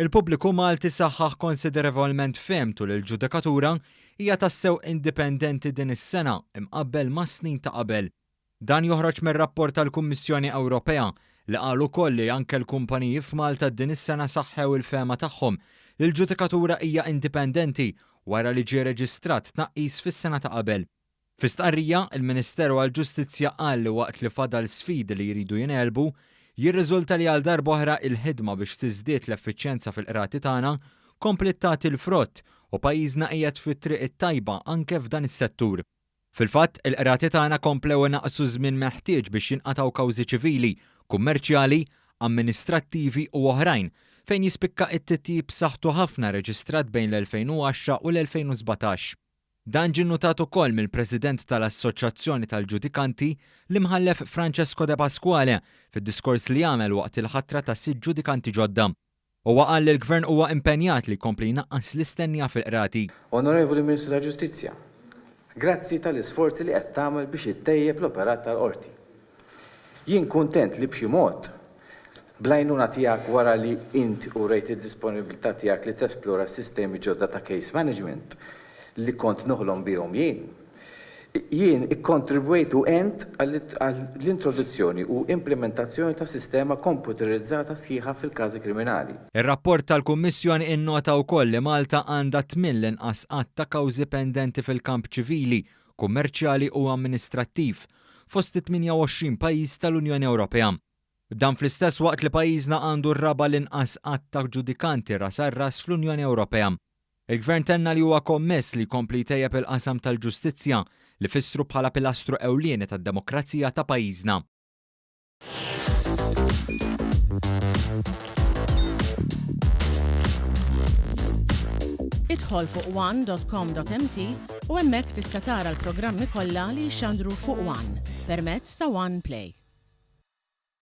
Il-pubbliku Malti saħħaħ konsiderevolment femtu l-ġudikatura hija tassew indipendenti din is-sena imqabbel ma' snin ta' qabel. Dan joħroġ mir-rapport tal-Kummissjoni Ewropea li qal ukoll li anke l-kumpaniji f'Malta din is-sena saħħew il-fehma tagħhom li l-ġudikatura hija indipendenti wara li ġie reġistrat tnaqqis fis-sena ta' qabel. Fi stqarrija, il-Ministeru għall-Ġustizzja qal li waqt li fadal sfidi li jridu jinelbu, jirriżulta li għal darba oħra il-ħidma biex tiżdied l-effiċjenza fil-qrati tagħna komplet tagħti l-frott u pajjiżna qiegħed fit-triq it-tajba anke f'dan is-settur. Fil-fatt, il-qrati tagħna komplew naqsu żmien meħtieġ biex jinqatgħu kawżi ċivili, kummerċjali, amministrattivi u oħrajn fejn jispikka it-titjib b'saħħtu ħafna reġistrat bejn l-2010 u l-2017. Dan ġie nnotat ukoll mill-President tal-Assoċċjazzjoni tal-Ġudikanti l-imħallef Francesco De Pasquale fid-diskors li għamel waqt il-ħatra ta' 6 ġudikanti ġodda. Huwa qal li l-Gvern huwa impenjat li jkompli jnaqqas l-istennija fil-qrati. Onorevoli Ministru tal-Ġustizzja, grazzi tal-isforzi li qed tagħmel biex ittejjeb l-operat tal-qorti. Jien kuntent li b'xi mod bl-għajnuna tiegħek wara li inti urejt id-disponibilità tiegħek li tesplora s-sistemi ġodda ta' case management li kont noħlom bihom jien ikkontribwejtu ent għall-introduzzjoni u implementazzjoni ta' sistema komputerizzata sħiħa fil-każi kriminali. Ir-rapport tal-Kummissjoni innota wkoll li Malta għandha 8 l-inqas qatt ta' kawżi pendenti fil-kamp ċivili, kummerċjali u amministrattiv fost 28 pajjiż tal-Unjoni Ewropea. Dan fl-istess waqt li pajjiżna għandu r-raba l-inqas qatt ta' ġudikanti ras ar-ras fl-Unjoni Ewropea. Il-Gvern tenna li huwa kommess li jkompli jtejjeb il-qasam tal-ġustizzja li fissru bħala pilastru ewlieni tad-demokrazija ta' pajjiżna. Idħol fuq one.com.mt u hemmhekk tista' tara l-programmi kollha li jxandru fuq One permezz ta' One Play.